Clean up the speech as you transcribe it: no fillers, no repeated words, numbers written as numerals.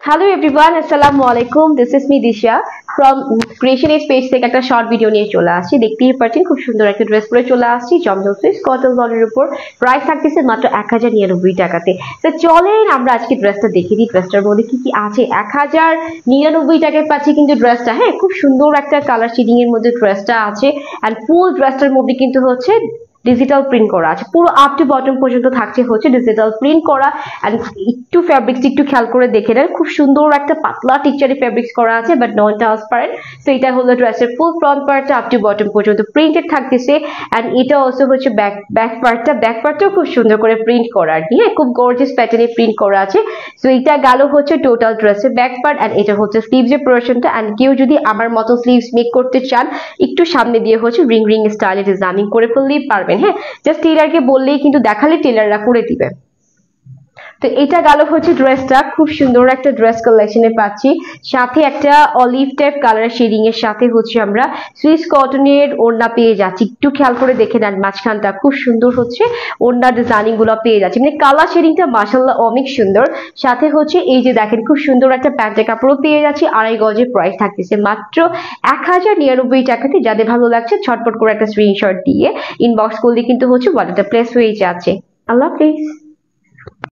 Hello everyone, আসসালামু আলাইকুম। This is me Disha from creation edge page থেকে একটা শর্ট ভিডিও নিয়ে চলে আসছি। দেখতেই পাচ্ছেন খুব সুন্দর একটা ড্রেস পরে চলে আসছি জমজম সুইস কটন লনের উপর। প্রাইস থাকতেছে মাত্র 1099 টাকাতে। তো চলেন আমরা আজকে ড্রেসটা দেখে দিই, ড্রেসটার মধ্যে কি কি আছে। 1099 টাকায় পাচ্ছি কিন্তু ড্রেসটা, হ্যাঁ, খুব সুন্দর একটা কালার শেডিং এর মধ্যে ড্রেসটা আছে। অ্যান্ড ফুল ড্রেসটার মধ্যে কিন্তু হচ্ছে ডিজিটাল প্রিন্ট করা আছে, পুরো আপ টু বটম পর্যন্ত থাকছে হচ্ছে ডিজিটাল প্রিন্ট করা। এন্ড একটু ফ্যাব্রিক্স একটু খেয়াল করে দেখে নেন, খুব সুন্দর একটা পাতলা টিকচারি ফ্যাব্রিক্স করা আছে বাট নন ট্রান্সপারেন্ট। তো এটা হলো ড্রেসের ফুল ফ্রন্ট পার্টটা, আপ টু বটম পর্যন্ত প্রিন্টেড থাকতেছে। এন্ড এটা অলসো হচ্ছে ব্যাক পার্টটাও খুব সুন্দর করে প্রিন্ট করা আর কি, হ্যাঁ, খুব গর্জিয়াস প্যাটার্নে প্রিন্ট করা আছে। সো এটা গেল হচ্ছে টোটাল ড্রেসের ব্যাক পার্ট। এন্ড এটা হচ্ছে স্লিভস এর পোরশনটা। এন্ড কেউ যদি আমার মতো স্লিভস মেক করতে চান, একটু সামনে দিয়ে হচ্ছে রিং রিং স্টাইলে ডিজাইনিং করে ফেললেই পারবেন, হ্যাঁ, জাস্ট টেলারকে বললেই কিন্তু দেখালে টেলাররা করে দিবে। তো এটা গেল হচ্ছে ড্রেসটা, খুব সুন্দর একটা ড্রেস কালেকশনে পাচ্ছি, সাথে একটা অলিভ টাইপ কালার শেডিং এর সাথে হচ্ছে আমরা সুইস কটনের ওড়না পেয়ে যাচ্ছি। একটু খেয়াল করে দেখে নেন, মাঝখানটা খুব সুন্দর হচ্ছে ওড়না ডিজাইনিং গুলো পেয়ে যাচ্ছি, মানে কালার শেডিংটা মাশাআল্লাহ অনেক সুন্দর। সাথে হচ্ছে এই যে দেখেন খুব সুন্দর একটা প্যান্টের কাপড়ও পেয়ে যাচ্ছি। 2.5 গজের প্রাইস থাকতেছে মাত্র 1099 টাকাতে। যাদের ভালো লাগছে ছটপট করে একটা স্ক্রিনশট দিয়ে ইনবক্স করলে কিন্তু হচ্ছে অর্ডারটা প্লেস হয়ে যাচ্ছে। আল্লাহ হাফেজ।